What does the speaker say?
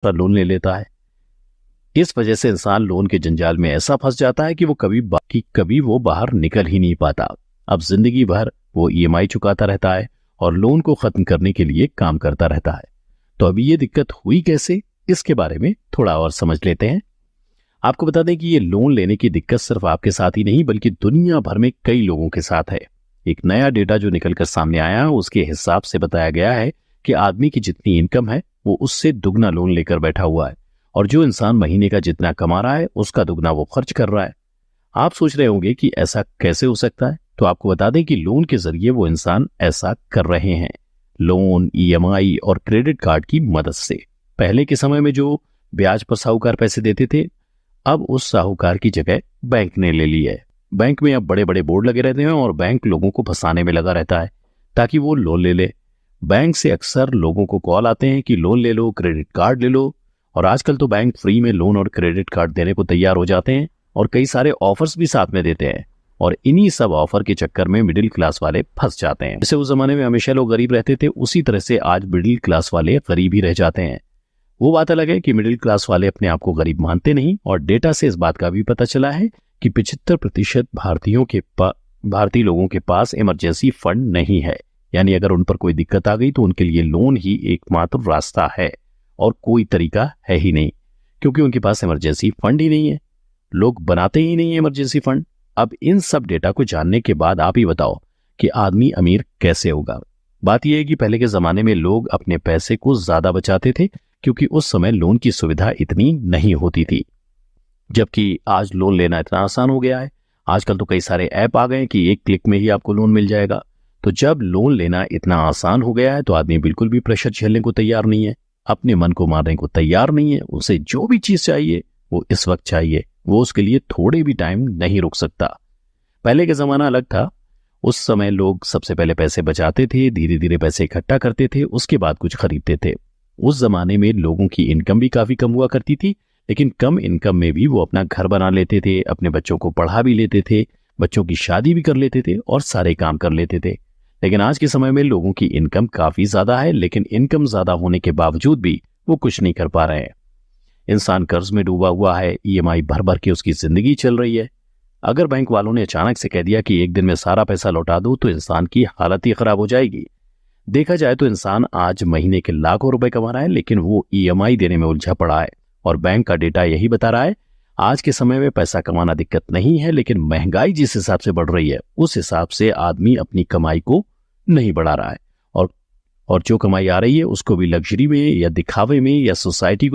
पर लोन ले लेता है। इस वजह से इंसान लोन के जंजाल में ऐसा फंस जाता है कि कभी वो बाहर निकल ही नहीं पाता। अब जिंदगी भर वो ईएमआई चुकाता रहता है और लोन को खत्म करने के लिए काम करता रहता है। तो अभी ये दिक्कत हुई कैसे, इसके बारे में थोड़ा और समझ लेते हैं। आपको बता दें कि ये लोन लेने की दिक्कत सिर्फ आपके साथ ही नहीं बल्कि दुनिया भर में कई लोगों के साथ है। एक नया डेटा जो निकलकर सामने आया उसके हिसाब से बताया गया है कि आदमी की जितनी इनकम है वो उससे दुगना लोन लेकर बैठा हुआ है, और जो इंसान महीने का जितना कमा रहा है उसका दुगना वो खर्च कर रहा है। आप सोच रहे होंगे कि ऐसा कैसे हो सकता है, तो आपको बता दें कि लोन के जरिए वो इंसान ऐसा कर रहे हैं। लोन, ईएमआई और क्रेडिट कार्ड की मदद से। पहले के समय में जो ब्याज पर साहूकार पैसे देते थे, अब उस साहूकार की जगह बैंक ने ले ली है। बैंक में अब बड़े बड़े बोर्ड लगे रहते हैं और बैंक लोगों को फंसाने में लगा रहता है ताकि वो लोन ले ले। बैंक से अक्सर लोगों को कॉल आते हैं कि लोन ले लो, क्रेडिट कार्ड ले लो, और आजकल तो बैंक फ्री में लोन और क्रेडिट कार्ड देने को तैयार हो जाते हैं और कई सारे ऑफर्स भी साथ में देते हैं। और इन्हीं सब ऑफर के चक्कर में मिडिल क्लास वाले फंस जाते हैं। जैसे उस जमाने में हमेशा लोग गरीब रहते थे, उसी तरह से आज मिडिल क्लास वाले गरीब ही रह जाते हैं। वो बात अलग है कि मिडिल क्लास वाले अपने आप को गरीब मानते नहीं, और डेटा से इस बात का भी पता चला है कि 75% भारतीय लोगों के पास इमरजेंसी फंड नहीं है। यानी अगर उन पर कोई दिक्कत आ गई तो उनके लिए लोन ही एकमात्र रास्ता है और कोई तरीका है ही नहीं, क्योंकि उनके पास इमरजेंसी फंड ही नहीं है। लोग बनाते ही नहीं है इमरजेंसी फंड। अब इन सब डेटा को जानने के बाद आप ही बताओ कि आदमी अमीर कैसे होगा। बात यह है कि पहले के जमाने में लोग अपने पैसे को ज्यादा बचाते थे क्योंकि उस समय लोन की सुविधा इतनी नहीं होती थी, जबकि आज लोन लेना इतना आसान हो गया है। आजकल तो कई सारे ऐप आ गए हैं कि एक क्लिक में ही आपको लोन मिल जाएगा। तो जब लोन लेना इतना आसान हो गया है तो आदमी बिल्कुल भी प्रेशर झेलने को तैयार नहीं है, अपने मन को मारने को तैयार नहीं है। उसे जो भी चीज चाहिए वो इस वक्त चाहिए, वो उसके लिए थोड़े भी टाइम नहीं रुक सकता। पहले का जमाना अलग था। उस समय लोग सबसे पहले पैसे बचाते थे, धीरे धीरे पैसे इकट्ठा करते थे, उसके बाद कुछ खरीदते थे। उस जमाने में लोगों की इनकम भी काफी कम हुआ करती थी, लेकिन कम इनकम में भी वो अपना घर बना लेते थे, अपने बच्चों को पढ़ा भी लेते थे, बच्चों की शादी भी कर लेते थे और सारे काम कर लेते थे। लेकिन आज के समय में लोगों की इनकम काफी ज्यादा है, लेकिन इनकम ज्यादा होने के बावजूद भी वो कुछ नहीं कर पा रहे हैं। इंसान कर्ज में डूबा हुआ है, ईएमआई भर भर के उसकी जिंदगी चल रही है। अगर बैंक वालों ने अचानक से कह दिया कि एक दिन में सारा पैसा लौटा दो तो इंसान की हालत ही खराब हो जाएगी। देखा जाए तो इंसान आज महीने के लाखों रुपए कमा रहा है, लेकिन वो ईएमआई देने में उलझा पड़ा है। और बैंक का डेटा यही बता रहा है, आज के समय में पैसा कमाना दिक्कत नहीं है, लेकिन महंगाई जिस हिसाब से बढ़ रही है उस हिसाब से आदमी अपनी कमाई को नहीं बढ़ा रहा है। और जो कमाई आ रही है उसको भी लग्जरी में या दिखावे में या सोसाइटी